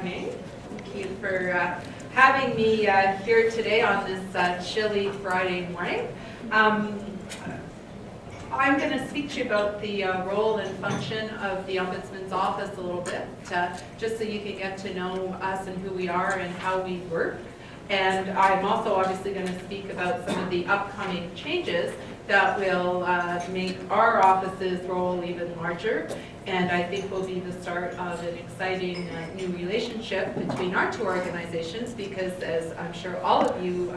morning. Thank you for having me here today on this chilly Friday morning. I'm going to speak to you about the role and function of the Ombudsman's office a little bit, just so you can get to know us and who we are and how we work. And I'm also obviously going to speak about some of the upcoming changes that will make our office's role even larger, and I think will be the start of an exciting new relationship between our two organizations, because as I'm sure all of you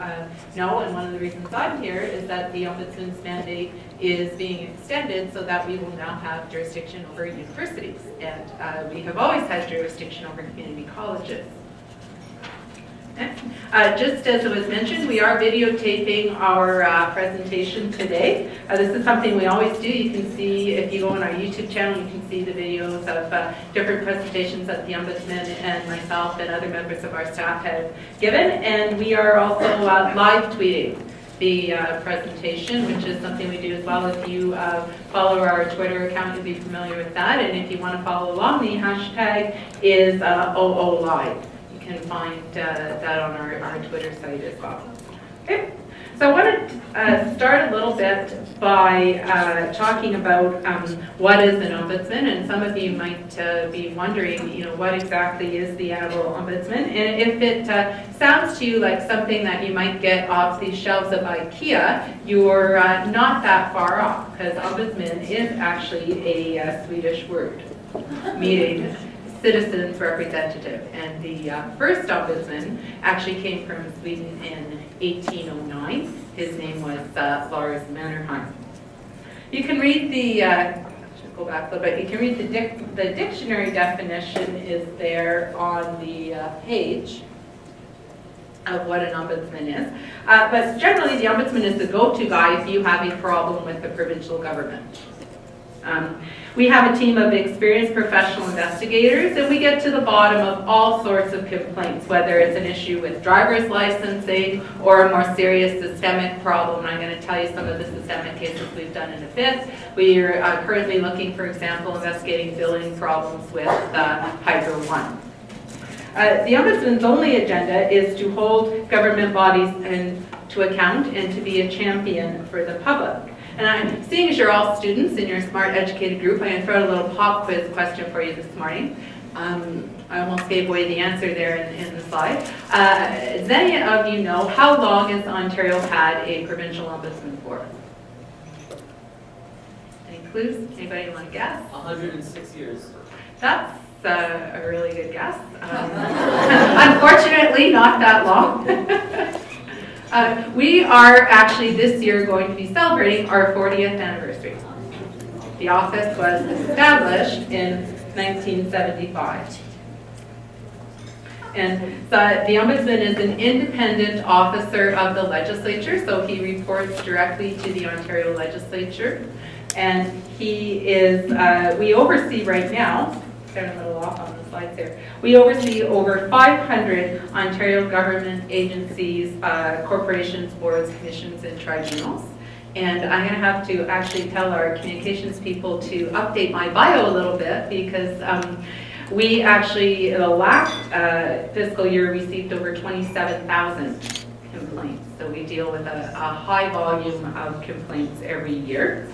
know, and one of the reasons I'm here is that the Ombudsman's mandate is being extended so that we will now have jurisdiction over universities, and we have always had jurisdiction over community colleges. Just as it was mentioned, we are videotaping our presentation today. This is something we always do. You can see, if you go on our YouTube channel, you can see the videos of different presentations that the Ombudsman and myself and other members of our staff have given. And we are also live tweeting the presentation, which is something we do as well. If you follow our Twitter account, you'll be familiar with that. And if you want to follow along, the hashtag is OOLive. Can find that on our Twitter site as well. Okay, so I want to start a little bit by talking about what is an ombudsman, and some of you might be wondering, what exactly is the Annual Ombudsman? And if it sounds to you like something that you might get off the shelves of IKEA, you're not that far off, because ombudsman is actually a Swedish word, meaning citizen's representative, and the first ombudsman actually came from Sweden in 1809. His name was Lars Mannerheim. You can read the, should go back a little bit, you can read the dictionary definition is there on the page of what an ombudsman is. But generally the ombudsman is the go-to guy if you have a problem with the provincial government. We have a team of experienced professional investigators, and we get to the bottom of all sorts of complaints, whether it's an issue with driver's licensing or a more serious systemic problem. And I'm going to tell you some of the systemic cases we've done in a bit. We are currently looking, for example, investigating billing problems with Hydro One. The Ombudsman's only agenda is to hold government bodies to account and to be a champion for the public. And seeing as you're all students in your smart, educated group, I'm going to throw out a little pop quiz question for you this morning. I almost gave away the answer there in the slide. Does any of you know how long has Ontario had a provincial ombudsman for? Any clues? Anybody want to guess? 106 years. That's a really good guess. Unfortunately, not that long. We are actually this year going to be celebrating our 40th anniversary. The office was established in 1975. And the Ombudsman is an independent officer of the legislature, so he reports directly to the Ontario legislature. And he is, we oversee right now, kind of a little off on the slides here. We oversee over 500 Ontario government agencies, corporations, boards, commissions, and tribunals. And I'm going to have to actually tell our communications people to update my bio a little bit, because we actually, in the last fiscal year, received over 27,000 complaints. So we deal with a high volume of complaints every year.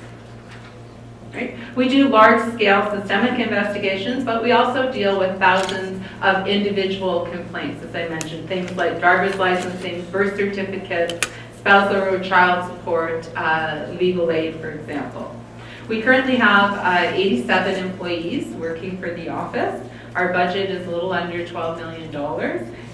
Right? We do large-scale systemic investigations, but we also deal with thousands of individual complaints, as I mentioned, things like driver's licensing, birth certificates, spousal or child support, legal aid, for example. We currently have 87 employees working for the office. Our budget is a little under $12 million,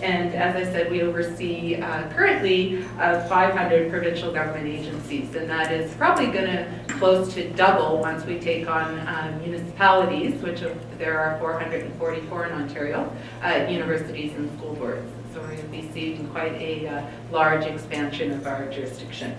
and as I said, we oversee currently 500 provincial government agencies, and that is probably going to close to double once we take on municipalities, which there are 444 in Ontario, universities and school boards. So we're going to be seeing quite a large expansion of our jurisdiction.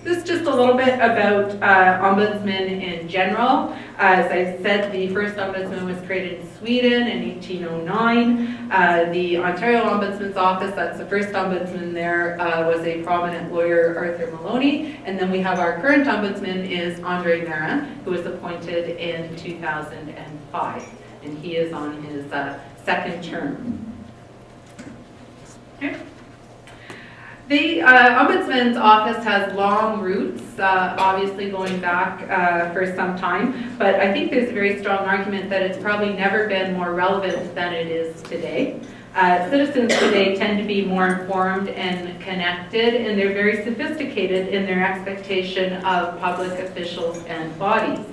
This is just a little bit about ombudsmen in general. As I said, the first ombudsman was created in Sweden in 1809. The Ontario Ombudsman's Office, that's the first ombudsman there, was a prominent lawyer, Arthur Maloney. And then we have our current ombudsman is Andre Marin, who was appointed in 2005. And he is on his second term. Okay. The Ombudsman's office has long roots, obviously going back for some time, but I think there's a very strong argument that it's probably never been more relevant than it is today. Citizens today tend to be more informed and connected, and they're very sophisticated in their expectation of public officials and bodies.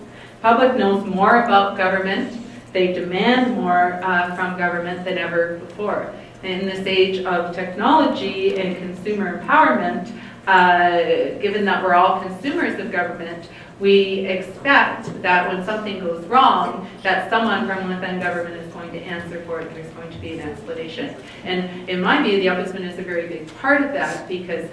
Public knows more about government, they demand more from government than ever before. In this age of technology and consumer empowerment, given that we're all consumers of government, we expect that when something goes wrong, that someone from within government is going to answer for it, and there's going to be an explanation. And in my view, the Ombudsman is a very big part of that, because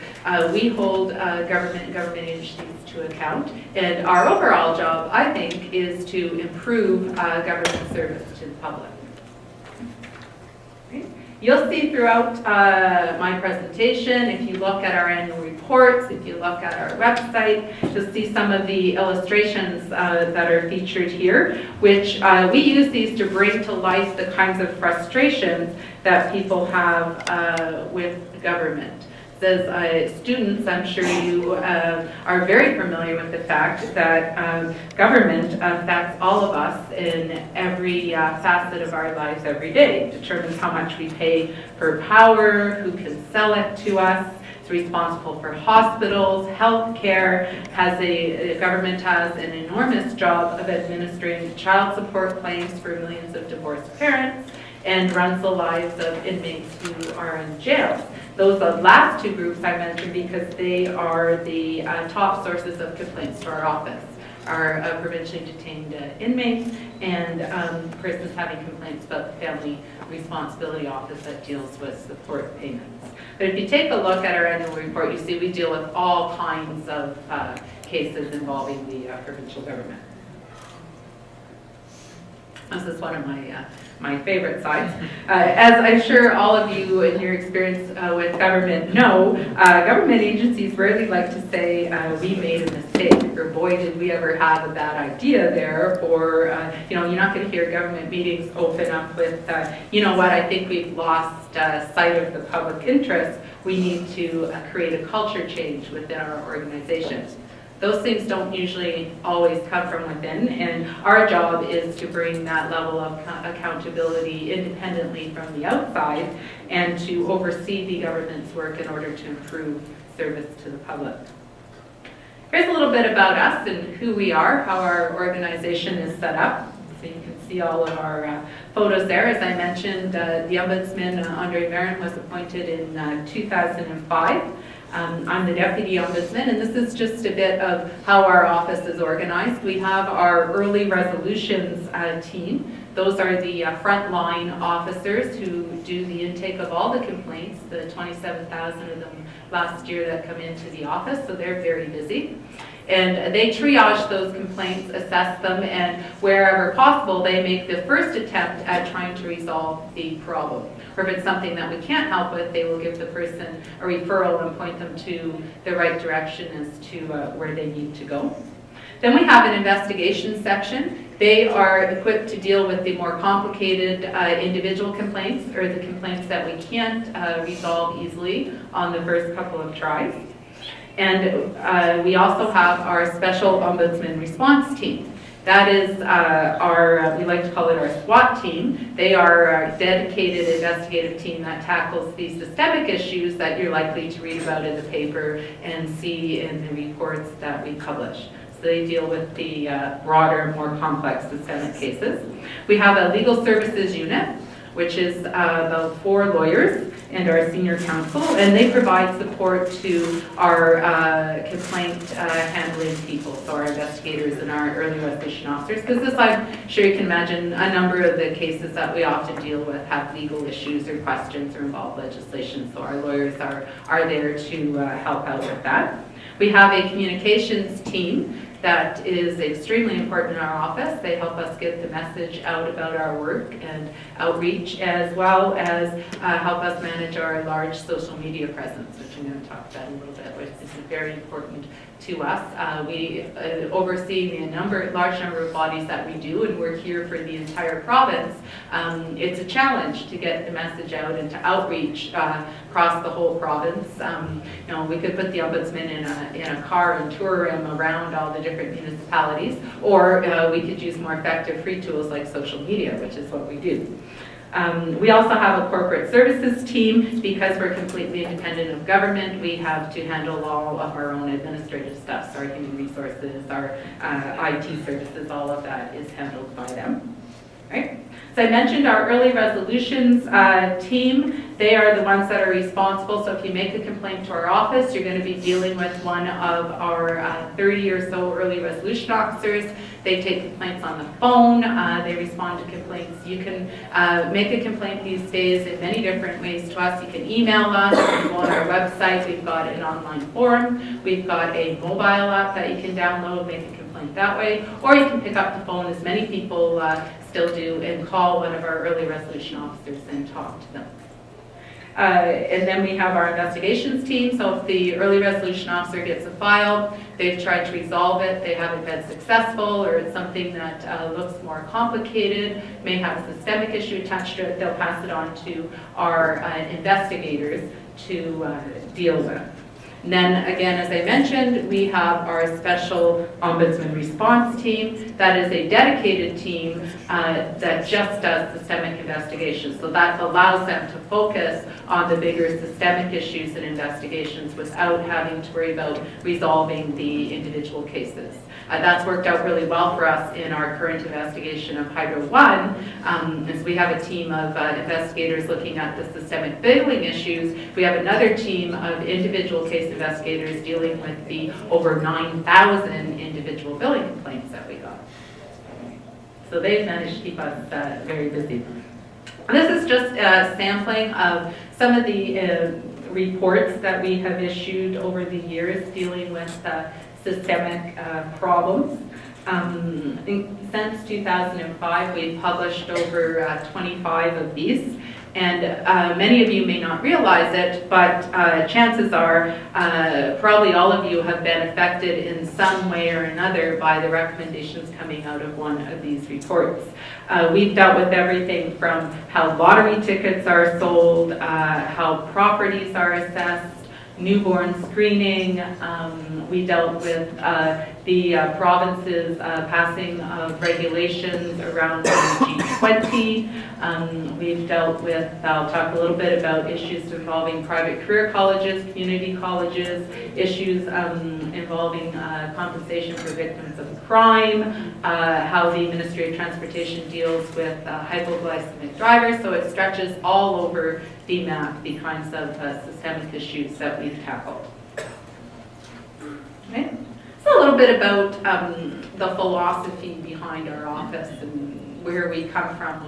we hold government and government agencies to account, and our overall job, I think, is to improve government service to the public. Okay. You'll see throughout my presentation, if you look at our annual reports, if you look at our website, you'll see some of the illustrations that are featured here, which we use these to bring to life the kinds of frustrations that people have with government. As students, I'm sure you are very familiar with the fact that government affects all of us in every facet of our lives every day. It determines how much we pay for power, who can sell it to us. It's responsible for hospitals, health care. Government has an enormous job of administering child support claims for millions of divorced parents, and runs the lives of inmates who are in jail. Those last two groups I mentioned because they are the top sources of complaints to our office, are provincially detained inmates and persons having complaints about the Family Responsibility Office that deals with support payments. But if you take a look at our annual report, you see we deal with all kinds of cases involving the provincial government. This is one of my favorite sides. As I'm sure all of you in your experience with government know, government agencies rarely like to say, we made a mistake, or boy, did we ever have a bad idea there, or, you're not going to hear government meetings open up with, you know what, I think we've lost sight of the public interest. We need to create a culture change within our organizations. Those things don't usually always come from within, and our job is to bring that level of accountability independently from the outside and to oversee the government's work in order to improve service to the public. Here's a little bit about us and who we are, how our organization is set up. So you can see all of our photos there. As I mentioned, the Ombudsman, Andre Marin, was appointed in 2005. I'm the Deputy Ombudsman, and this is just a bit of how our office is organized. We have our early resolutions team. Those are the frontline officers who do the intake of all the complaints, the 27,000 of them last year that come into the office, so they're very busy. And they triage those complaints, assess them, and wherever possible, they make the first attempt at trying to resolve the problem. Or if it's something that we can't help with, they will give the person a referral and point them to the right direction as to where they need to go. Then we have an investigation section. They are equipped to deal with the more complicated individual complaints, or the complaints that we can't resolve easily on the first couple of tries. And we also have our special Ombudsman response team. That is we like to call it our SWAT team. They are our dedicated investigative team that tackles the systemic issues that you're likely to read about in the paper and see in the reports that we publish. So they deal with the broader, more complex systemic cases. We have a legal services unit, which is about 4 lawyers and our senior counsel, and they provide support to our complaint handling people, so our investigators and our early resolution officers, because as I'm sure you can imagine, a number of the cases that we often deal with have legal issues or questions or involve legislation, so our lawyers are there to help out with that. We have a communications team that is extremely important in our office. They help us get the message out about our work and outreach, as well as help us manage our large social media presence, which I'm going to talk about a little bit, which is very important to us. We oversee a large number of bodies that we do, and we're here for the entire province. It's a challenge to get the message out and to outreach across the whole province. We could put the Ombudsman in a car and tour him around all the different municipalities, or we could use more effective free tools like social media, which is what we do. We also have a corporate services team. Because we're completely independent of government, we have to handle all of our own administrative stuff. So our human resources, our IT services, all of that is handled by them. Right? So I mentioned our early resolutions team. They are the ones that are responsible. So if you make a complaint to our office, you're going to be dealing with one of our 30 or so early resolution officers. They take complaints on the phone. They respond to complaints. You can make a complaint these days in many different ways to us. You can email us. You can go on our website. We've got an online forum. We've got a mobile app that you can download, make a complaint that way. Or you can pick up the phone, as many people still do, and call one of our early resolution officers and talk to them. And then we have our investigations team. So if the early resolution officer gets a file, they've tried to resolve it, they haven't been successful, or it's something that looks more complicated, may have a systemic issue attached to it, they'll pass it on to our investigators to deal with. And then again, as I mentioned, we have our special ombudsman response team. That is a dedicated team that just does systemic investigations. So that allows them to focus on the bigger systemic issues and investigations without having to worry about resolving the individual cases. That's worked out really well for us in our current investigation of Hydro One, as we have a team of investigators looking at the systemic billing issues. We have another team of individual case investigators dealing with the over 9,000 individual billing complaints that we got. So they've managed to keep us very busy. This is just a sampling of some of the reports that we have issued over the years dealing with systemic problems. Since 2005, we've published over 25 of these. And many of you may not realize it, but chances are probably all of you have been affected in some way or another by the recommendations coming out of one of these reports. We've dealt with everything from how lottery tickets are sold, how properties are assessed, newborn screening. We dealt with the province's passing of regulations around G20. We've dealt with, I'll talk a little bit about issues involving private career colleges, community colleges, issues involving compensation for victims of crime, how the Ministry of Transportation deals with hypoglycemic drivers. So it stretches all over the map, the kinds of systemic issues that we've tackled. Okay. So a little bit about the philosophy behind our office and where we come from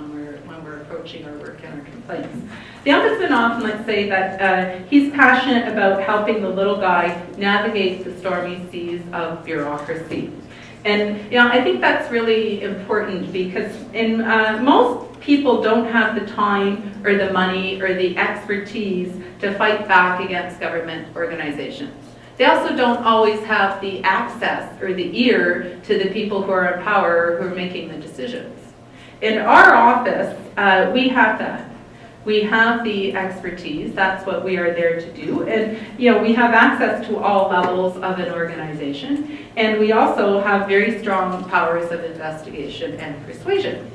when we're approaching our work and our complaints. The Ombudsman often likes to say that he's passionate about helping the little guy navigate the stormy seas of bureaucracy. And I think that's really important because most people don't have the time or the money or the expertise to fight back against government organizations. They also don't always have the access or the ear to the people who are in power who are making the decisions. In our office, we have that. We have the expertise. That's what we are there to do. And we have access to all levels of an organization. And we also have very strong powers of investigation and persuasion.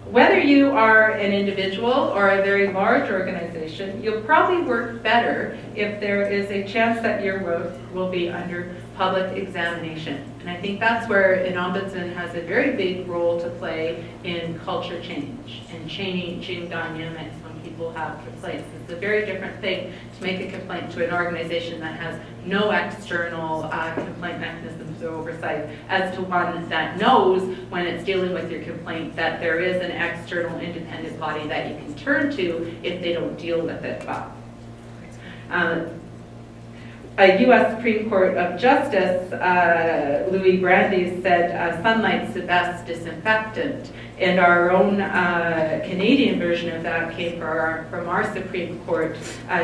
Whether you are an individual or a very large organization, you'll probably work better if there is a chance that your work will be under public examination. And I think that's where an ombudsman has a very big role to play in culture change and changing dynamics when people have complaints. It's a very different thing to make a complaint to an organization that has no external complaint mechanisms or oversight as to one that knows when it's dealing with your complaint that there is an external independent body that you can turn to if they don't deal with it well. A U.S. Supreme Court of Justice, Louis Brandeis, said sunlight's the best disinfectant. And our own Canadian version of that came from our Supreme Court,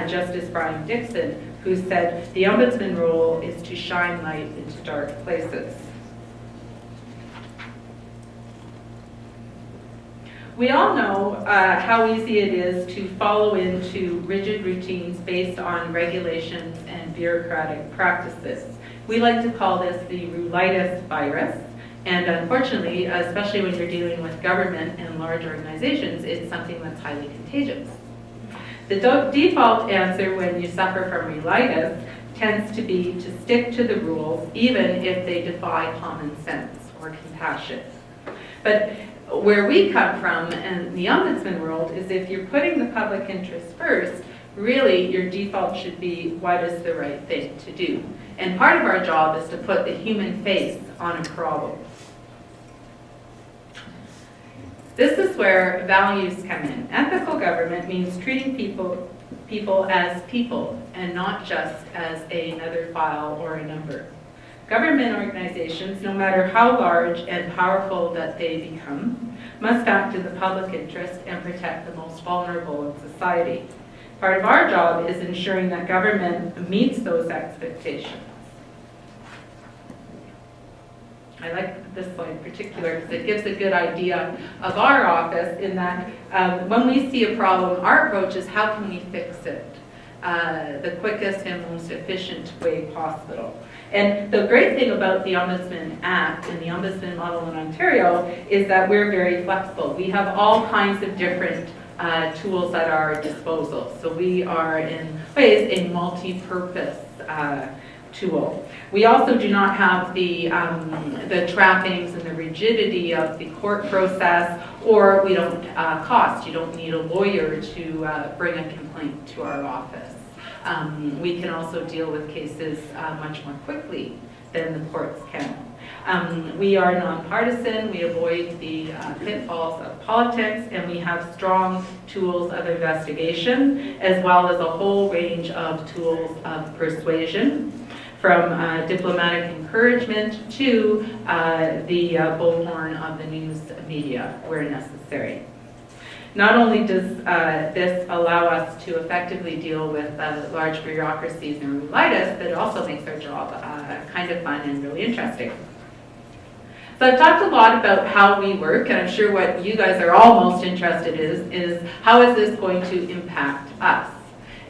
Justice Brian Dixon, who said the Ombudsman role is to shine light into dark places. We all know how easy it is to follow into rigid routines based on regulations and bureaucratic practices. We like to call this the rulitis virus, and unfortunately, especially when you're dealing with government and large organizations, it's something that's highly contagious. The default answer when you suffer from rulitis tends to be to stick to the rules, even if they defy common sense or compassion. But where we come from in the Ombudsman world is if you're putting the public interest first, really your default should be what is the right thing to do. And part of our job is to put the human face on a problem. This is where values come in. Ethical government means treating people as people and not just as another file or a number. Government organizations, no matter how large and powerful that they become, must act in the public interest and protect the most vulnerable in society. Part of our job is ensuring that government meets those expectations. I like this slide in particular because it gives a good idea of our office in that when we see a problem, our approach is how can we fix it the quickest and most efficient way possible. And the great thing about the Ombudsman Act and the Ombudsman model in Ontario is that we're very flexible. We have all kinds of different tools at our disposal. So we are in ways a multi-purpose tool. We also do not have the trappings and the rigidity of the court process, or we don't cost. You don't need a lawyer to bring a complaint to our office. We can also deal with cases much more quickly than the courts can. We are nonpartisan, we avoid the pitfalls of politics, and we have strong tools of investigation, as well as a whole range of tools of persuasion, from diplomatic encouragement to the bullhorn of the news media where necessary. Not only does this allow us to effectively deal with large bureaucracies and rulitis, but it also makes our job kind of fun and really interesting. So I've talked a lot about how we work, and I'm sure what you guys are all most interested in is how is this going to impact us?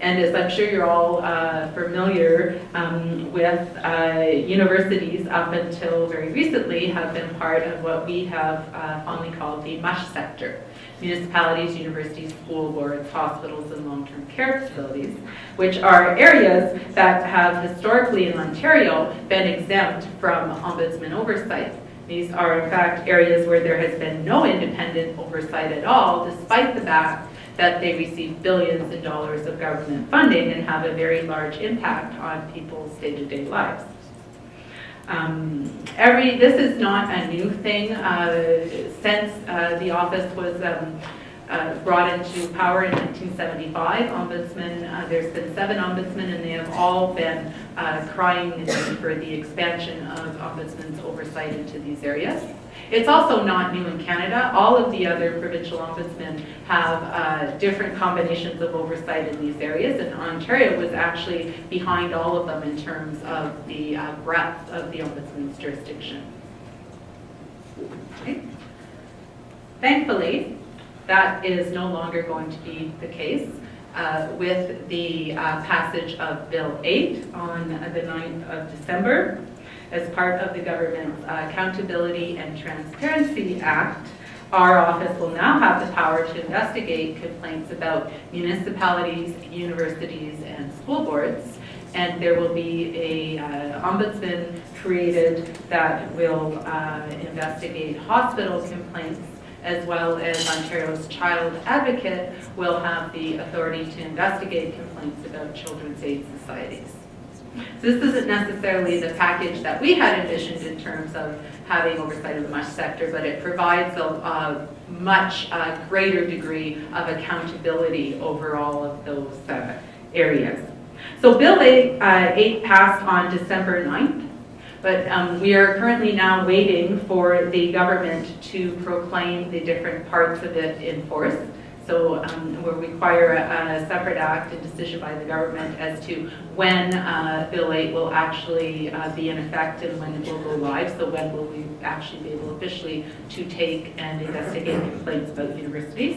And as I'm sure you're all familiar with, universities up until very recently have been part of what we have fondly called the MUSH sector. Municipalities, universities, school boards, hospitals, and long-term care facilities, which are areas that have historically in Ontario been exempt from ombudsman oversight. These are in fact areas where there has been no independent oversight at all, despite the fact that they receive billions of dollars of government funding and have a very large impact on people's day-to-day lives. This is not a new thing. Since the office was brought into power in 1975, there's been 7 ombudsmen, and they have all been crying the need for the expansion of ombudsman's oversight into these areas. It's also not new in Canada. All of the other provincial ombudsmen have different combinations of oversight in these areas, and Ontario was actually behind all of them in terms of the breadth of the ombudsman's jurisdiction. Okay. Thankfully, that is no longer going to be the case with the passage of Bill 8 on the 9th of December. As part of the Government's Accountability and Transparency Act, our office will now have the power to investigate complaints about municipalities, universities, and school boards, and there will be a ombudsman created that will investigate hospital complaints, as well as Ontario's Child Advocate will have the authority to investigate complaints about children's aid societies. So this isn't necessarily the package that we had envisioned in terms of having oversight of the MUSH sector, but it provides a much greater degree of accountability over all of those areas. So Bill 8 passed on December 9th, but we are currently now waiting for the government to proclaim the different parts of it in force. So we'll require a separate act and decision by the government as to when Bill 8 will actually be in effect and when it will go live. So when will we actually be able officially to take and investigate complaints about universities.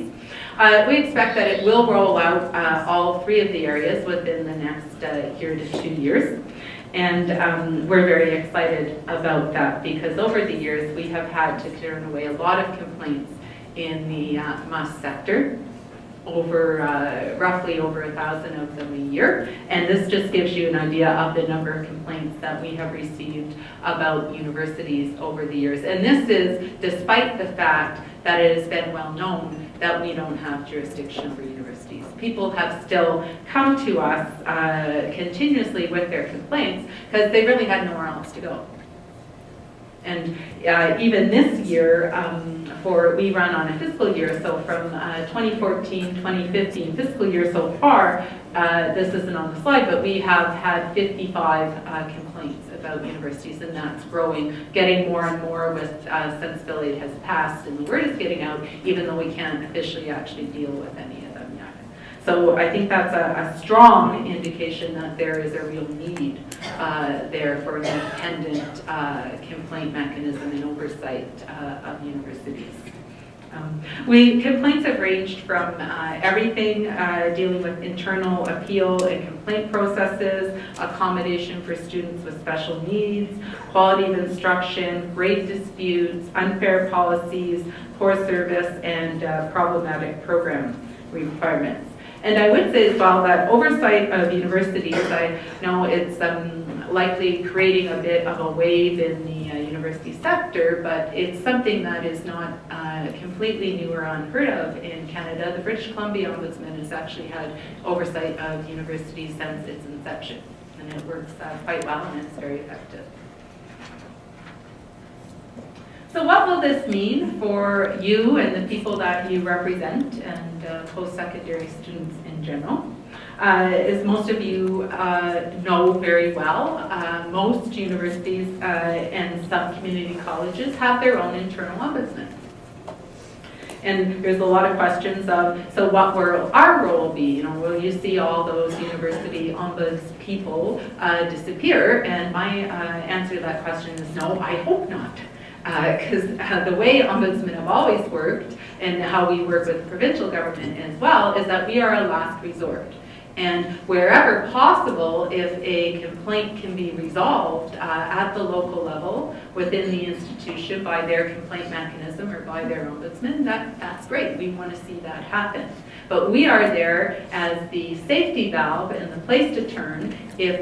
We expect that it will roll out all 3 of the areas within the next year to 2 years. And we're very excited about that because over the years we have had to turn away a lot of complaints in the must sector, roughly over 1,000 of them a year. And this just gives you an idea of the number of complaints that we have received about universities over the years. And this is despite the fact that it has been well known that we don't have jurisdiction over universities. People have still come to us continuously with their complaints because they really had nowhere else to go. And even this year, we run on a fiscal year, so from 2014, 2015 fiscal year so far, this isn't on the slide, but we have had 55 complaints about universities, and that's growing, getting more and more with since Bill 8 has passed, and the word is getting out, even though we can't officially actually deal with any of them yet. So I think that's a strong indication that there is a real need there for an independent complaint mechanism and oversight of universities. Complaints have ranged from everything dealing with internal appeal and complaint processes, accommodation for students with special needs, quality of instruction, grade disputes, unfair policies, poor service, and problematic program requirements. And I would say as well that oversight of universities, I know it's likely creating a bit of a wave in the university sector, but it's something that is not completely new or unheard of in Canada. The British Columbia Ombudsman has actually had oversight of universities since its inception, and it works quite well and it's very effective. So what will this mean for you and the people that you represent and post-secondary students in general? As most of you know very well, most universities and some community colleges have their own internal ombudsman. And there's a lot of questions of, so what will our role be? You know, will you see all those university ombuds people disappear? And my answer to that question is no, I hope not. Because the way ombudsmen have always worked and how we work with provincial government as well is that we are a last resort. And wherever possible, if a complaint can be resolved at the local level within the institution by their complaint mechanism or by their ombudsman, that's great. We want to see that happen. But we are there as the safety valve and the place to turn if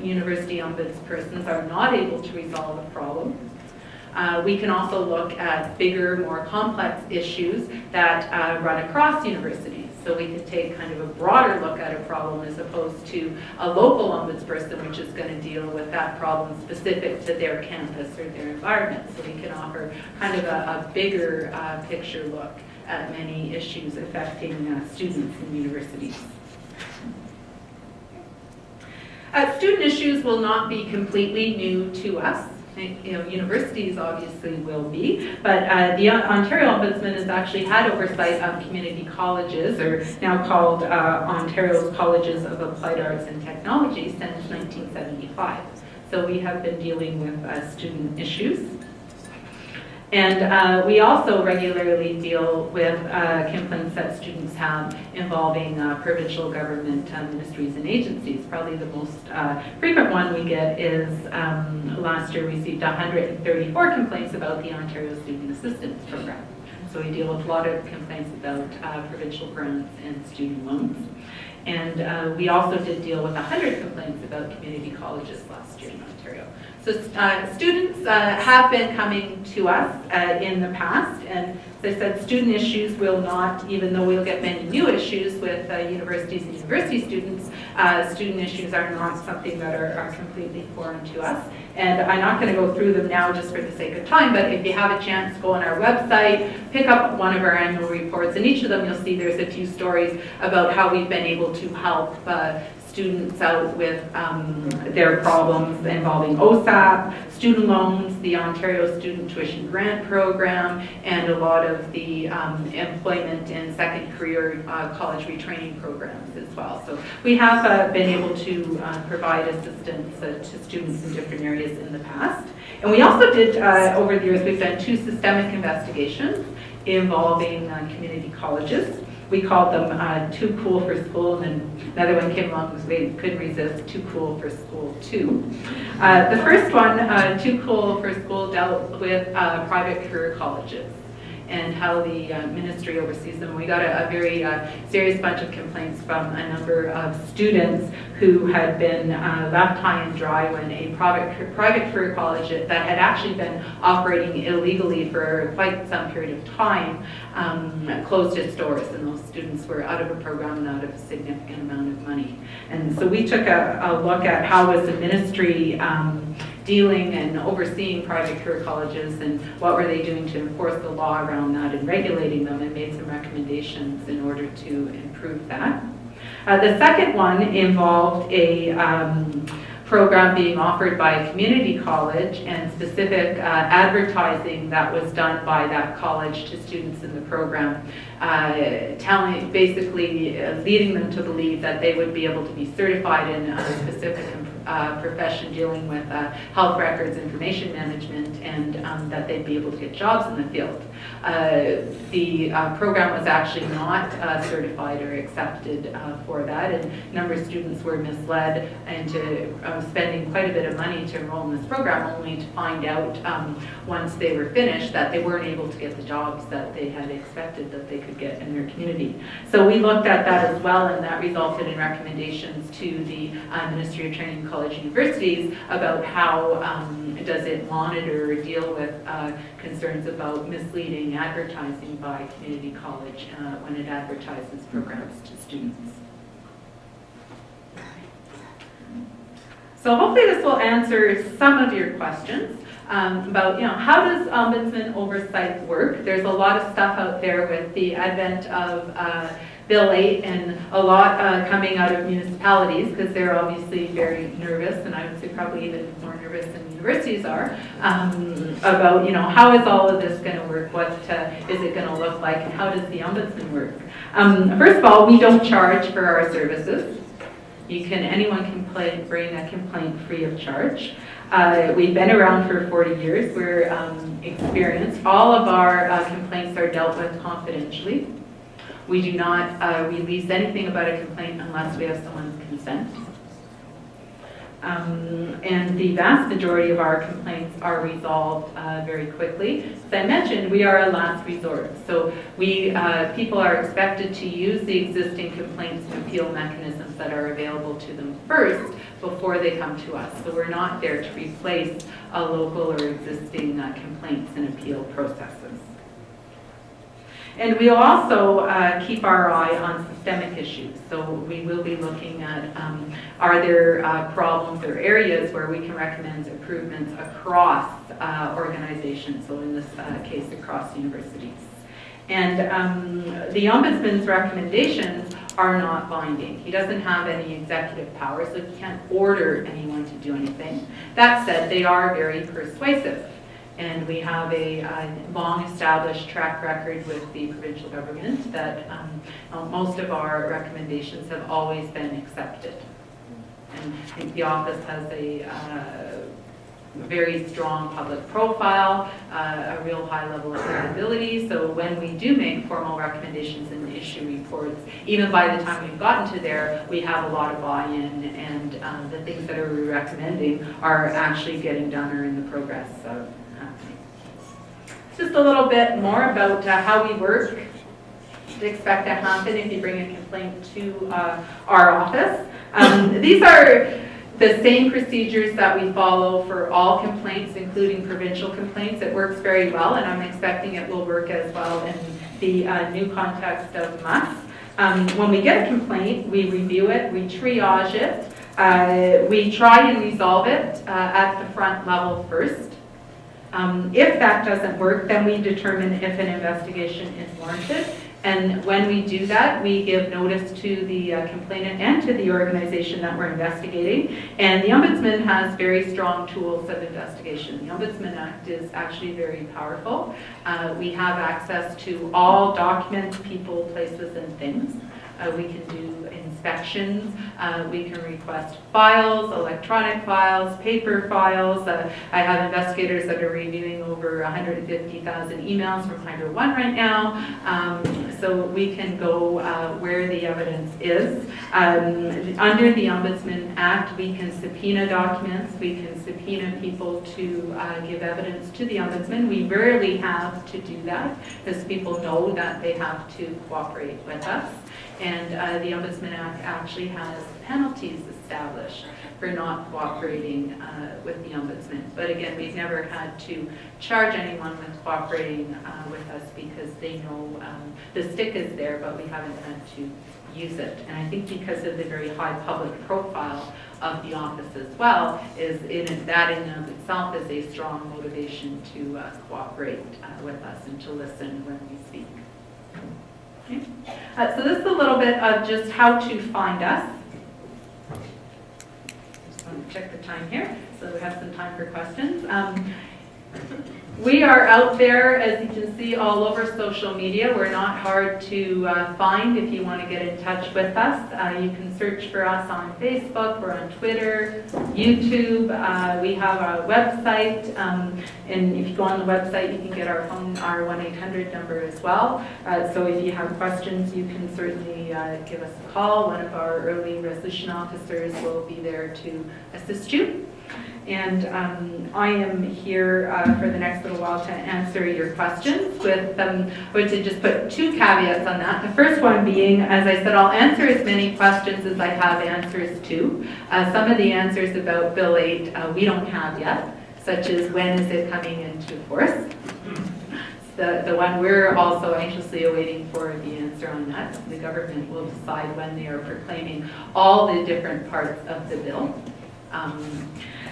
university ombudspersons are not able to resolve a problem. We can also look at bigger, more complex issues that run across universities. So we can take kind of a broader look at a problem as opposed to a local ombudsperson, which is going to deal with that problem specific to their campus or their environment. So we can offer kind of a bigger picture look at many issues affecting students in universities. Student issues will not be completely new to us. You know, universities obviously will be, but the Ontario Ombudsman has actually had oversight of community colleges, or now called Ontario's Colleges of Applied Arts and Technology, since 1975. So we have been dealing with student issues. And we also regularly deal with complaints that students have involving provincial government ministries and agencies. Probably the most frequent one we get is last year we received 134 complaints about the Ontario Student Assistance Program. So we deal with a lot of complaints about provincial grants and student loans. And we also did deal with 100 complaints about community colleges last year in Ontario. So students have been coming to us in the past, and as I said, student issues will not, even though we'll get many new issues with universities and university students, student issues are not something that are completely foreign to us. And I'm not going to go through them now just for the sake of time, but if you have a chance, go on our website, pick up one of our annual reports, and each of them you'll see there's a few stories about how we've been able to help students out with their problems involving OSAP, student loans, the Ontario Student Tuition Grant Program, and a lot of the employment and second career college retraining programs as well. So we have been able to provide assistance to students in different areas in the past. And we also did, over the years, we've done 2 systemic investigations involving community colleges. We called them Too Cool for School, and then another one came along because we couldn't resist, Too Cool for School 2. The first one, Too Cool for School, dealt with private career colleges and how the ministry oversees them. We got a very serious bunch of complaints from a number of students who had been left high and dry when a private career college that had actually been operating illegally for quite some period of time closed its doors, and those students were out of a program and out of a significant amount of money. And so we took a look at how was the ministry dealing and overseeing private career colleges, and what were they doing to enforce the law around that and regulating them, and made some recommendations in order to improve that. The second one involved a program being offered by a community college and specific advertising that was done by that college to students in the program, basically leading them to believe that they would be able to be certified in a specific profession dealing with health records, information management, and that they'd be able to get jobs in the field. The program was actually not certified or accepted for that, and a number of students were misled into spending quite a bit of money to enroll in this program, only to find out once they were finished that they weren't able to get the jobs that they had expected that they could get in their community. So we looked at that as well, and that resulted in recommendations to the Ministry of Training and College Universities about how does it monitor or deal with concerns about misleading advertising by community college when it advertises programs to students. So hopefully this will answer some of your questions about, how does ombudsman oversight work? There's a lot of stuff out there with the advent of Bill 8 and a lot coming out of municipalities, because they're obviously very nervous, and I would say probably even more nervous than universities are, about how is all of this going to work, what is it going to look like, and how does the ombudsman work? First of all, we don't charge for our services. Anyone can bring a complaint free of charge. We've been around for 40 years. We're experienced. All of our complaints are dealt with confidentially. We do not release anything about a complaint unless we have someone's consent. And the vast majority of our complaints are resolved very quickly. As I mentioned, we are a last resort. So people are expected to use the existing complaints and appeal mechanisms that are available to them first before they come to us. So we're not there to replace a local or existing complaints and appeal processes. And we'll also keep our eye on systemic issues. So we will be looking at are there problems or areas where we can recommend improvements across organizations, so in this case across universities. And the Ombudsman's recommendations are not binding. He doesn't have any executive power, so he can't order anyone to do anything. That said, they are very persuasive. And we have a long-established track record with the provincial government that most of our recommendations have always been accepted. And I think the office has a very strong public profile, a real high level of credibility. So when we do make formal recommendations and issue reports, even by the time we've gotten to there, we have a lot of buy-in, and the things that we're recommending are actually getting done or in the progress of. Just a little bit more about how we work to expect to happen if you bring a complaint to our office. These are the same procedures that we follow for all complaints, including provincial complaints. It works very well, and I'm expecting it will work as well in the new context of MUS. When we get a complaint, we review it, we triage it, we try and resolve it at the front level first. If that doesn't work, then we determine if an investigation is warranted, And when we do that, we give notice to the complainant and to the organization that we're investigating. And the Ombudsman has very strong tools of investigation. The Ombudsman Act is actually very powerful. We have access to all documents, people, places, and things. We can do inspections. We can request files, electronic files, paper files. I have investigators that are reviewing over 150,000 emails from Hydro One right now. So we can go where the evidence is. Under the Ombudsman Act, we can subpoena documents. We can subpoena people to give evidence to the Ombudsman. We rarely have to do that because people know that they have to cooperate with us. And the Ombudsman Act actually has penalties established for not cooperating with the Ombudsman. But again, we've never had to charge anyone with cooperating with us because they know the stick is there, but we haven't had to use it. And I think because of the very high public profile of the office as well, that in and of itself is a strong motivation to cooperate with us and to listen when we speak. Okay. So this is a little bit of just how to find us. Just want to check the time here, so we have some time for questions. We are out there, as you can see, all over social media. We're not hard to find if you want to get in touch with us. You can search for us on Facebook, we're on Twitter, YouTube. We have our website, and if you go on the website, you can get our phone, our 1-800 number as well. So if you have questions, you can certainly give us a call. One of our early resolution officers will be there to assist you. And I am here for the next little while to answer your questions with, to just put two caveats on that. The first one being, as I said, I'll answer as many questions as I have answers to. Some of the answers about Bill 8 we don't have yet, such as when is it coming into force. The one we're also anxiously awaiting for the answer on that. The government will decide when they are proclaiming all the different parts of the bill.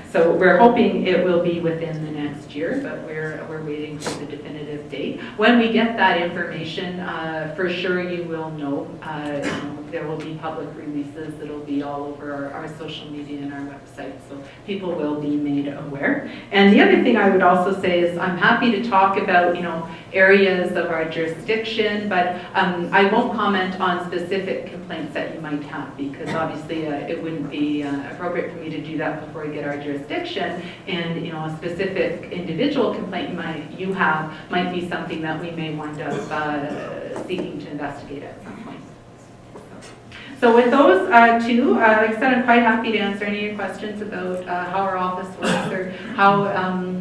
So we're hoping it will be within the next year, but we're waiting for the definitive date. When we get that information, for sure you will know. There will be public releases that'll be all over our social media and our website, so people will be made aware. And the other thing I would also say is I'm happy to talk about areas of our jurisdiction, but I won't comment on specific complaints that you might have, because obviously it wouldn't be appropriate for me to do that before we get our jurisdiction. And a specific individual complaint you have might be something that we may wind up seeking to investigate at some point. So with those two, like I said, I'm quite happy to answer any of your questions about how our office works, or how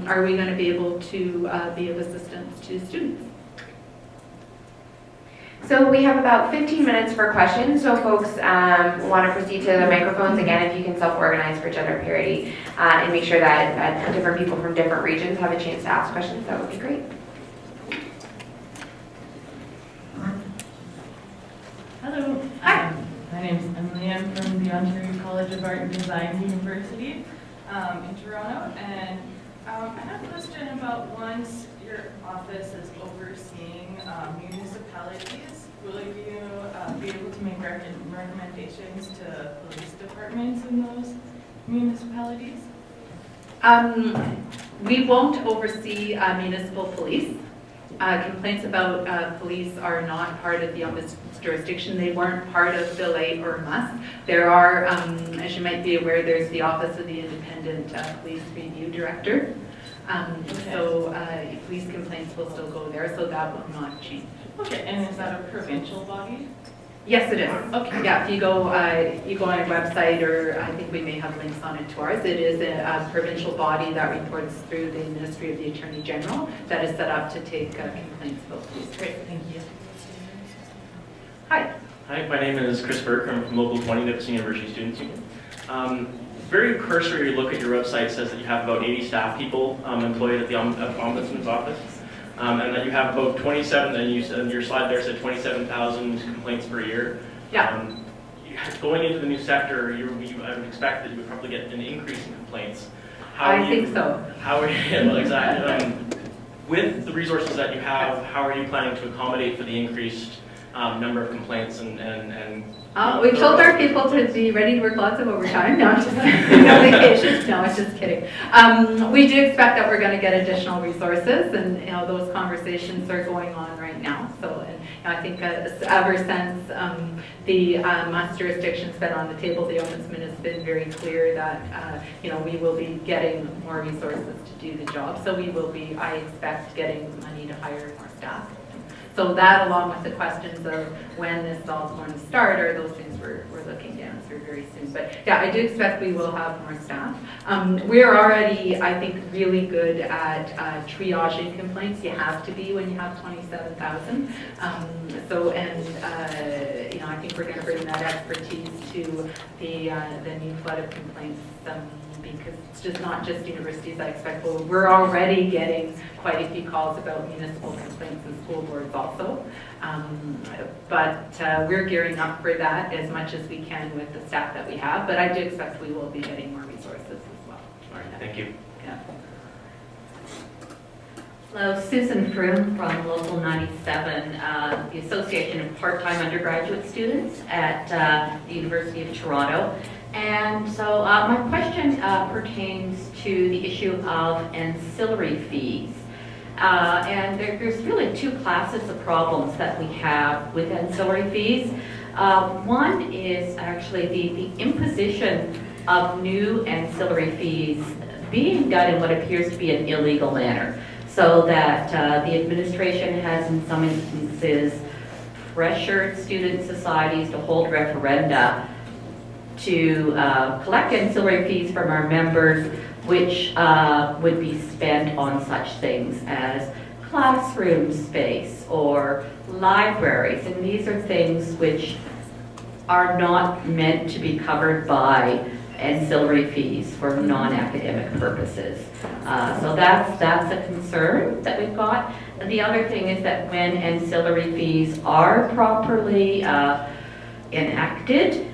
are we going to be able to be of assistance to students. So we have about 15 minutes for questions, so folks want to proceed to the microphones. Again, if you can self-organize for gender parity and make sure that different people from different regions have a chance to ask questions, that would be great. Hello. Hi. My name is Emily. I'm from the Ontario College of Art and Design University in Toronto, and I have a question about once your office is overseeing municipalities, will you be able to make recommendations to police departments in those municipalities? We won't oversee municipal police. Complaints about police are not part of the Ombudsman's jurisdiction. They weren't part of Bill 8 or MUS. There are, as you might be aware, there's the Office of the Independent Police Review Director. Okay. So police complaints will still go there, so that will not change. Okay, and is that a provincial body? Yes, it is. Okay. Yeah, if you go on our website, or I think we may have links on it to ours, it is a provincial body that reports through the Ministry of the Attorney General that is set up to take complaints about police. Great, thank you. Hi. Hi, my name is Chris Burke. I'm from Local 20, Nipissing University Students Union. Very cursory look at your website says that you have about 80 staff people employed at the Ombudsman's office. And that you have about 27, and your slide there said 27,000 complaints per year. Yeah. Going into the new sector, I would expect that you would probably get an increase in complaints. I think so. How are you, well, exactly. With the resources that you have, how are you planning to accommodate for the increased number of complaints and We've told our people to be ready to work lots of overtime. No, I'm just no vacations. No, I'm just kidding. We do expect that we're going to get additional resources, and those conversations are going on right now. So, and I think ever since the must jurisdiction's been on the table, the Ombudsman has been very clear that we will be getting more resources to do the job. So we will be, I expect, getting money to hire more staff. So that, along with the questions of when this all is going to start, are those things we're looking to answer very soon. But yeah, I do expect we will have more staff. We're already, I think, really good at triaging complaints. You have to be when you have 27,000. I think we're going to bring that expertise to the new flood of complaints. Because it's just not just universities, I expect. Well, we're already getting quite a few calls about municipal complaints and school boards also. But we're gearing up for that as much as we can with the staff that we have. But I do expect we will be getting more resources as well. All right, thank you. Yeah. Hello, Susan Froome from Local 97, the Association of Part-Time Undergraduate Students at the University of Toronto. And so my question pertains to the issue of ancillary fees. And there's really two classes of problems that we have with ancillary fees. One is actually the imposition of new ancillary fees being done in what appears to be an illegal manner, so that the administration has in some instances pressured student societies to hold referenda to collect ancillary fees from our members, which would be spent on such things as classroom space or libraries. And these are things which are not meant to be covered by ancillary fees for non-academic purposes. So that's a concern that we've got. And the other thing is that when ancillary fees are properly enacted,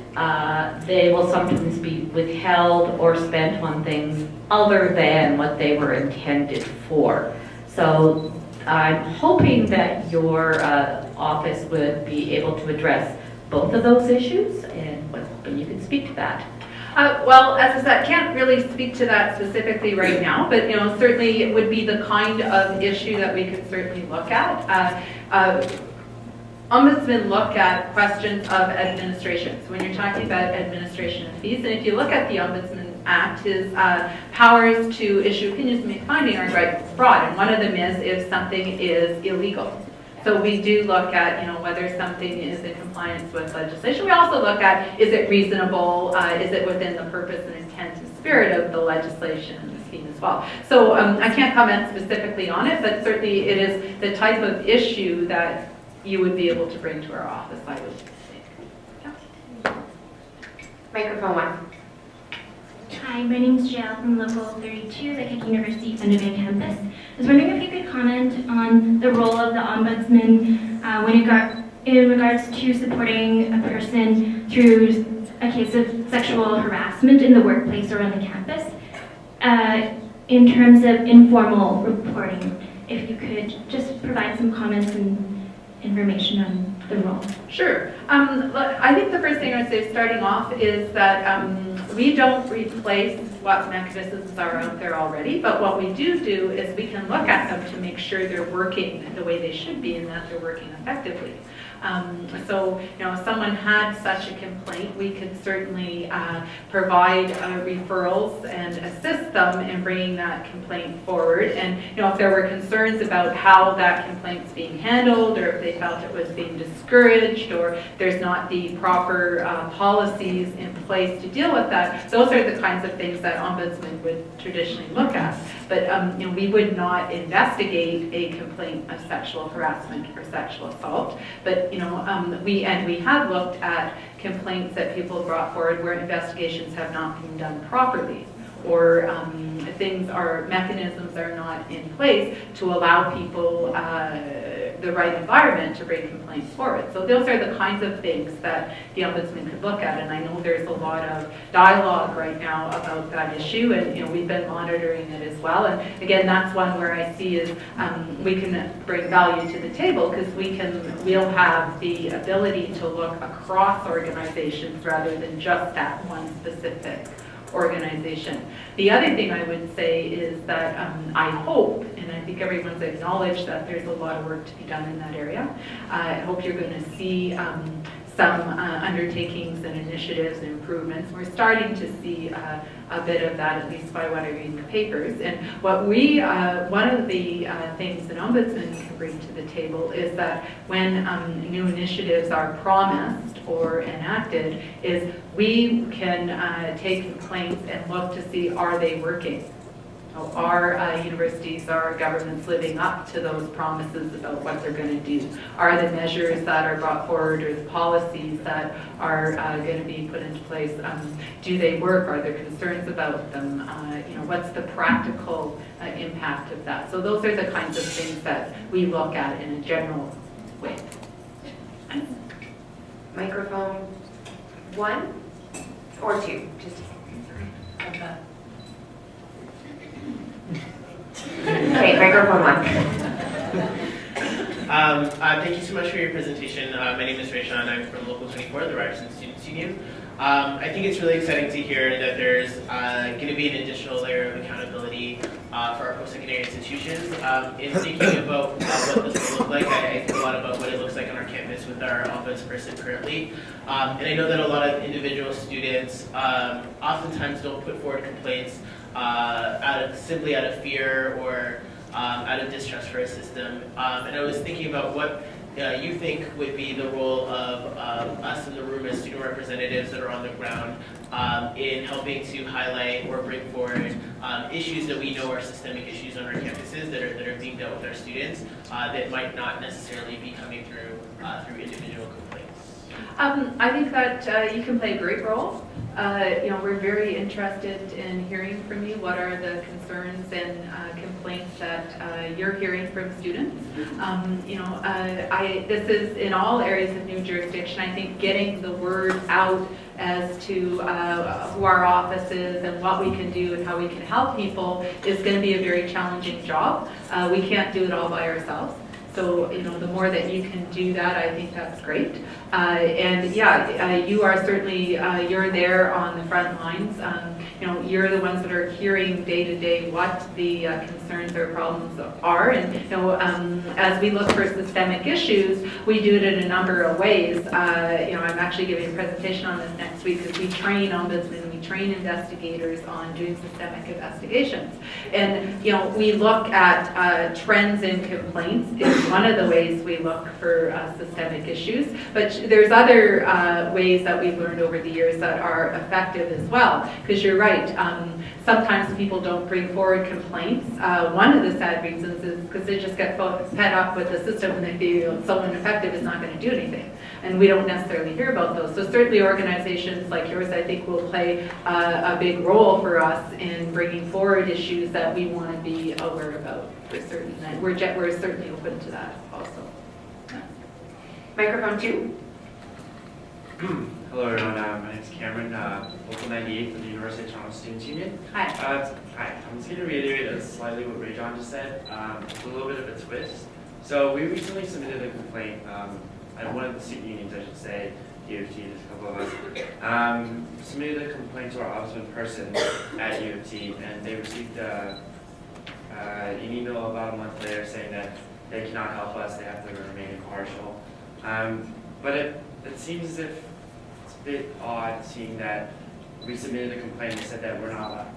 they will sometimes be withheld or spent on things other than what they were intended for. So I'm hoping that your office would be able to address both of those issues, and was hoping you could speak to that. Well, as I said, I can't really speak to that specifically right now, but certainly it would be the kind of issue that we could certainly look at. Ombudsmen look at questions of administration. So when you're talking about administration of fees, and if you look at the Ombudsman Act, his powers to issue opinions and make findings are quite broad, and one of them is if something is illegal. So we do look at, whether something is in compliance with legislation. We also look at, is it reasonable? Is it within the purpose and intent and spirit of the legislation and the scheme as well? So I can't comment specifically on it, but certainly it is the type of issue that you would be able to bring to our office, I would think. Yeah. Microphone 1. Hi, my name is Jill from Local 32, the Keck University Thunderband campus. I was wondering if you could comment on the role of the Ombudsman in regards to supporting a person through a case of sexual harassment in the workplace or on the campus, in terms of informal reporting. If you could just provide some comments and information on the role. Sure. I think the first thing I would say starting off is that we don't replace what mechanisms are out there already, but what we do is we can look at them to make sure they're working the way they should be and that they're working effectively. So, if someone had such a complaint, we could certainly provide referrals and assist them in bringing that complaint forward. And, if there were concerns about how that complaint's being handled, or if they felt it was being discouraged, or there's not the proper policies in place to deal with that, those are the kinds of things that ombudsmen would traditionally look at. But, we would not investigate a complaint of sexual harassment or sexual assault. But we have looked at complaints that people brought forward where investigations have not been done properly, or mechanisms are not in place to allow people the right environment to bring complaints forward. So those are the kinds of things that the Ombudsman could look at, and I know there's a lot of dialogue right now about that issue, and we've been monitoring it as well. And again, that's one where I see is we can bring value to the table because we'll have the ability to look across organizations rather than just at one specific organization. The other thing I would say is that I hope, and I think everyone's acknowledged that there's a lot of work to be done in that area. I hope you're going to see some undertakings and initiatives and improvements. We're starting to see a bit of that, at least by what I read in the papers. And what one of the things an ombudsman can bring to the table is that when new initiatives are promised or enacted, is we can take complaints and look to see, are they working? Are universities, are governments living up to those promises about what they're going to do? Are the measures that are brought forward or the policies that are going to be put into place, do they work? Are there concerns about them? What's the practical impact of that? So those are the kinds of things that we look at in a general way. Microphone 1 or 2? Just okay, microphone 1. Thank you so much for your presentation. My name is Rayshawn. I'm from Local 24, the Ryerson Students Union. I think it's really exciting to hear that there's going to be an additional layer of accountability for our post-secondary institutions. In thinking about what this will look like, I think a lot about what it looks like on our campus with our ombudsperson currently. And I know that a lot of individual students oftentimes don't put forward complaints simply out of fear or out of distrust for a system. And I was thinking about what you think would be the role of us in the room as student representatives that are on the ground in helping to highlight or bring forward issues that we know are systemic issues on our campuses that are being dealt with our students that might not necessarily be coming through individual complaints. I think that you can play a great role. We're very interested in hearing from you. What are the concerns and complaints that you're hearing from students? This is in all areas of new jurisdiction. I think getting the word out as to who our office is and what we can do and how we can help people is going to be a very challenging job. We can't do it all by ourselves. So, the more that you can do that, I think that's great. You are certainly, you're there on the front lines. You're the ones that are hearing day to day what the concerns or problems are. And, as we look for systemic issues, we do it in a number of ways. I'm actually giving a presentation on this next week because we train ombudsmen, we train investigators on doing systemic investigations. And, we look at trends in complaints is one of the ways we look for systemic issues. But there's other ways that we've learned over the years that are effective as well. Because you're right, sometimes people don't bring forward complaints. One of the sad reasons is because they just get fed up with the system and they feel so ineffective it's not going to do anything. And we don't necessarily hear about those. So certainly organizations like yours, I think, will play a big role for us in bringing forward issues that we want to be aware about for certain. And we're certainly open to that also. Microphone 2. Hello everyone, my name is Cameron, Local 98 from the University of Toronto Students Union. Hi. Hi, I'm just going to reiterate slightly what Rajon just said, a little bit of a twist. So we recently submitted a complaint at one of the student unions, I should say, U of T, there's a couple of us, submitted a complaint to our ombudsman person at U of T, and they received an email about a month later saying that they cannot help us, they have to remain impartial. But it seems as if it's a bit odd seeing that we submitted a complaint and said that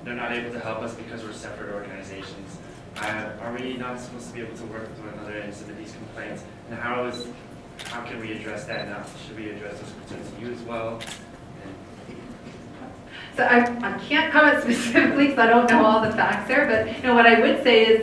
they're not able to help us because we're separate organizations. Are we not supposed to be able to work with one another and submit these complaints? And how can we address that now? Should we address those concerns to you as well? So I can't comment specifically because I don't know all the facts there, but what I would say is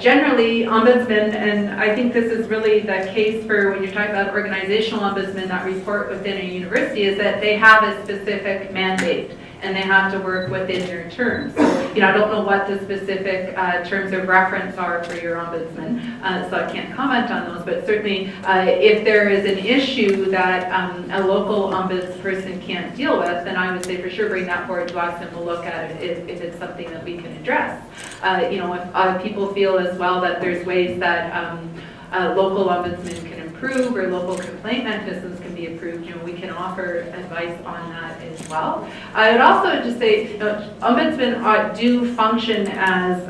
generally ombudsmen, and I think this is really the case for when you're talking about organizational ombudsmen that report within a university, is that they have a specific mandate. and they have to work within their terms. So, I don't know what the specific terms of reference are for your ombudsman, so I can't comment on those, but certainly if there is an issue that a local ombudsperson can't deal with, then I would say for sure bring that forward to us and we'll look at it if it's something that we can address. If people feel as well that there's ways that local ombudsmen can improve or local complaint mechanisms can be improved, we can offer advice on that as well. I would also just say, ombudsmen do function as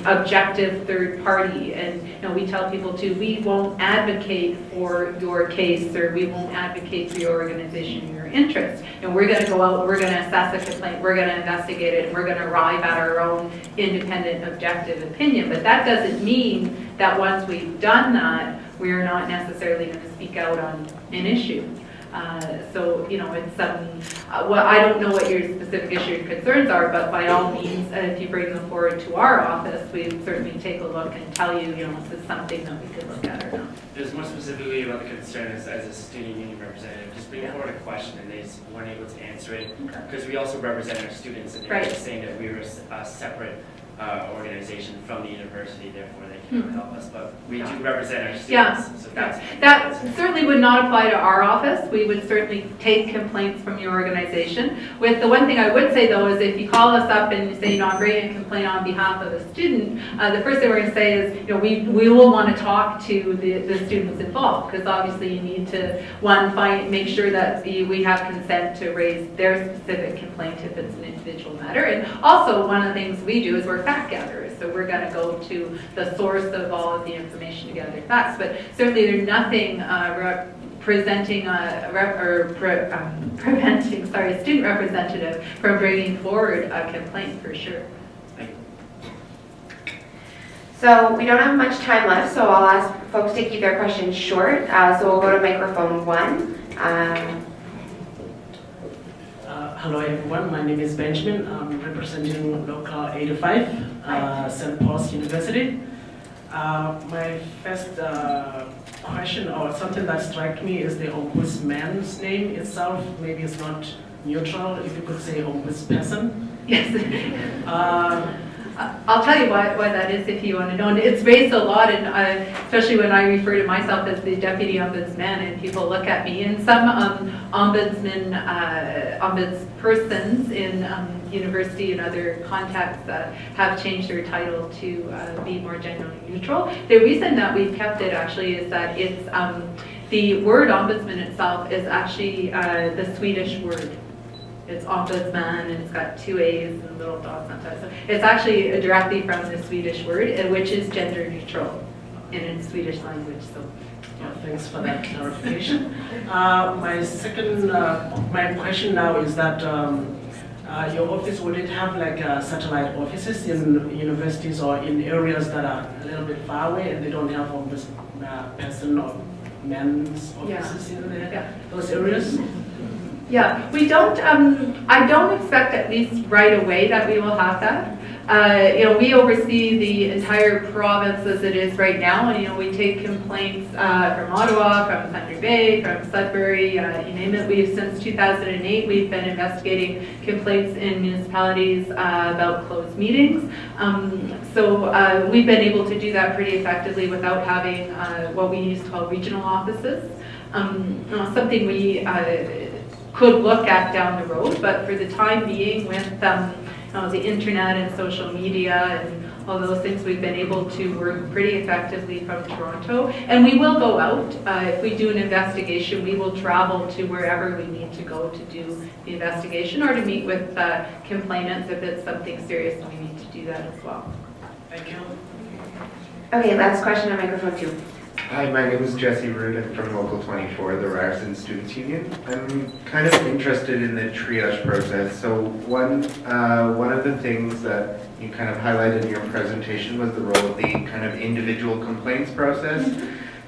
objective third party, and we tell people too, we won't advocate for your case or we won't advocate for your organization or your interests. We're going to go out, we're going to assess a complaint, we're going to investigate it, and we're going to arrive at our own independent, objective opinion. But that doesn't mean that once we've done that, we're not necessarily going to speak out on an issue. So, it's well, I don't know what your specific issue and concerns are, but by all means, if you bring them forward to our office, we certainly take a look and tell you, this is something that we could look at or not. There's more specifically about the concern as a student union representative, just bring forward a question and they just weren't able to answer it, because we also represent our students, and they're just saying that we were a separate organization from the university, therefore they cannot help us, but we do represent our students. So that certainly would not apply to our office. We would certainly take complaints from your organization. With the one thing I would say though is if you call us up and say, I'm bringing a complaint on behalf of a student, the first thing we're going to say is, we will want to talk to the students involved, because obviously you need to, make sure that we have consent to raise their specific complaint if it's an individual matter. And also one of the things we do is we're fact gatherers, so we're going to go to the source of all of the information to gather facts. But certainly there's nothing preventing a student representative from bringing forward a complaint for sure. So we don't have much time left, so I'll ask folks to keep their questions short. So we'll go to microphone 1. Hello everyone, my name is Benjamin. I'm representing local 85, St. Paul's University. My first question, or something that struck me, is the ombudsman's name itself. Maybe it's not neutral, if you could say ombudsperson. Yes. I'll tell you why that is if you want to know. And it's raised a lot, and especially when I refer to myself as the deputy ombudsman, and people look at me. And some ombudsmen, ombudspersons in university and other contexts have changed their title to be more gender neutral. The reason that we've kept it actually is that it's the word ombudsman itself is actually the Swedish word. It's ombudsman, and it's got 2 A's and little dots on top. So it's actually directly from the Swedish word, which is gender neutral in Swedish language. So, thanks for that clarification. My question now is that your office, would it have like satellite offices in universities or in areas that are a little bit far away and they don't have ombudsperson or men's offices in there, those areas? Yeah, we don't, I don't expect at least right away that we will have that. We oversee the entire province as it is right now, and we take complaints from Ottawa, from Thunder Bay, from Sudbury, you name it. Since 2008, we've been investigating complaints in municipalities about closed meetings. So we've been able to do that pretty effectively without having what we used to call regional offices. Something we could look at down the road, but for the time being with the internet and social media and all those things, we've been able to work pretty effectively from Toronto. And we will go out. If we do an investigation, we will travel to wherever we need to go to do the investigation or to meet with complainants if it's something serious, we need to do that as well. Thank you. Okay, last question on microphone 2. Hi, my name is Jesse Root. I'm from Local 24, the Ryerson Students Union. I'm kind of interested in the triage process. So one of the things that you kind of highlighted in your presentation was the role of the kind of individual complaints process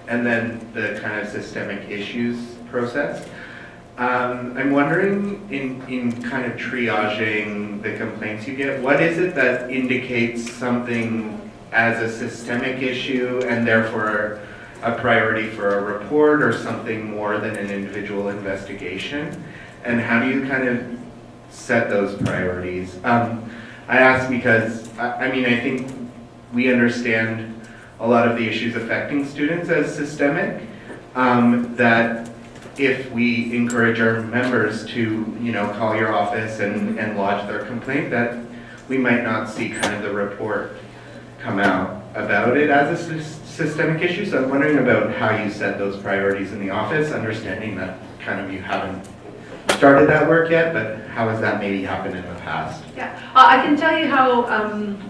and then the kind of systemic issues process. I'm wondering in kind of triaging the complaints you get, what is it that indicates something as a systemic issue and therefore a priority for a report or something more than an individual investigation? And how do you kind of set those priorities? I ask because, I mean, I think we understand a lot of the issues affecting students as systemic, that if we encourage our members to, you know, call your office and lodge their complaint, that we might not see kind of the report come out about it as a systemic issue. So I'm wondering about how you set those priorities in the office, understanding that kind of you haven't started that work yet, but how has that maybe happened in the past? Yeah, I can tell you how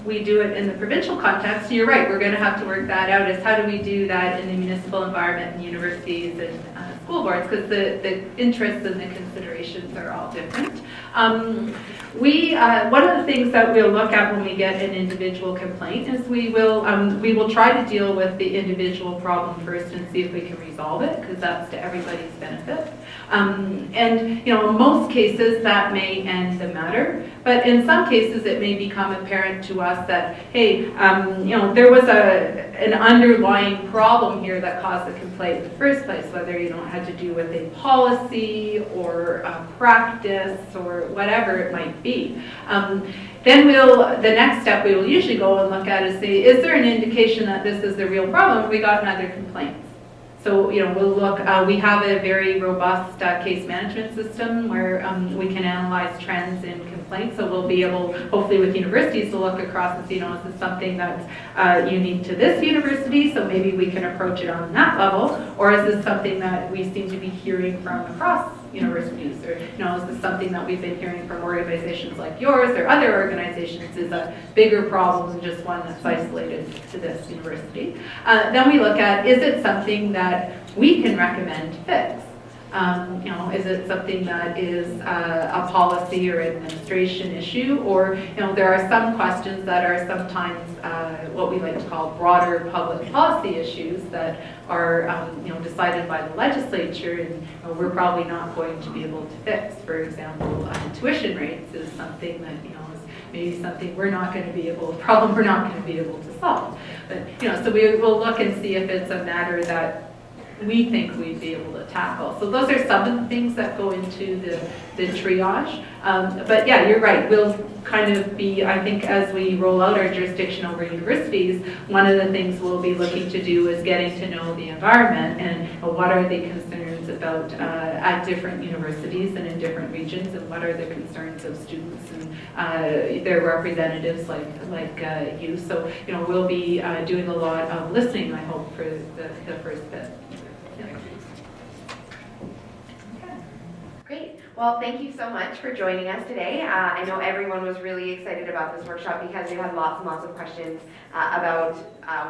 we do it in the provincial context. You're right, we're going to have to work that out, is how do we do that in the municipal environment and universities and school boards, because the interests and the considerations are all different. One of the things that we'll look at when we get an individual complaint is we will try to deal with the individual problem first and see if we can resolve it, because that's to everybody's benefit. And you know, in most cases that may end the matter, but in some cases it may become apparent to us that, hey, you know, there was an underlying problem here that caused the complaint in the first place, whether, you know, it had to do with a policy or a practice or whatever it might be. Then the next step we will usually go and look at is say, is there an indication that this is the real problem? Have we gotten other complaints? So, you know, we'll look, we have a very robust case management system where we can analyze trends in complaints. So we'll be able, hopefully with universities, to look across and see, you know, is this something that's unique to this university? So maybe we can approach it on that level. Or is this something that we seem to be hearing from across universities? Or, you know, is this something that we've been hearing from organizations like yours or other organizations is a bigger problem than just one that's isolated to this university? Then we look at, is it something that we can recommend fix? You know, is it something that is a policy or administration issue? Or, you know, there are some questions that are sometimes what we like to call broader public policy issues that are, you know, decided by the legislature, and you know, we're probably not going to be able to fix. For example, tuition rates is something that, you know, is maybe something we're not going to be able, a problem we're not going to be able to solve. But, you know, so we will look and see if it's a matter that we think we'd be able to tackle. So those are some of the things that go into the triage. But yeah, you're right. We'll kind of be, I think, as we roll out our jurisdiction over universities, one of the things we'll be looking to do is getting to know the environment and what are the concerns about at different universities and in different regions, and what are the concerns of students and their representatives like you. So, you know, we'll be doing a lot of listening, I hope, for the first bit. Great. Well, thank you so much for joining us today. I know everyone was really excited about this workshop because we had lots and lots of questions about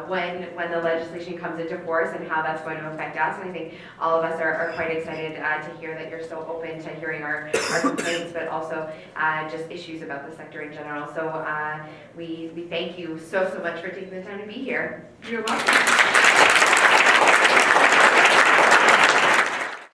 when the legislation comes into force and how that's going to affect us. And I think all of us are quite excited to hear that you're so open to hearing our complaints, but also just issues about the sector in general. So we thank you so much for taking the time to be here. You're welcome.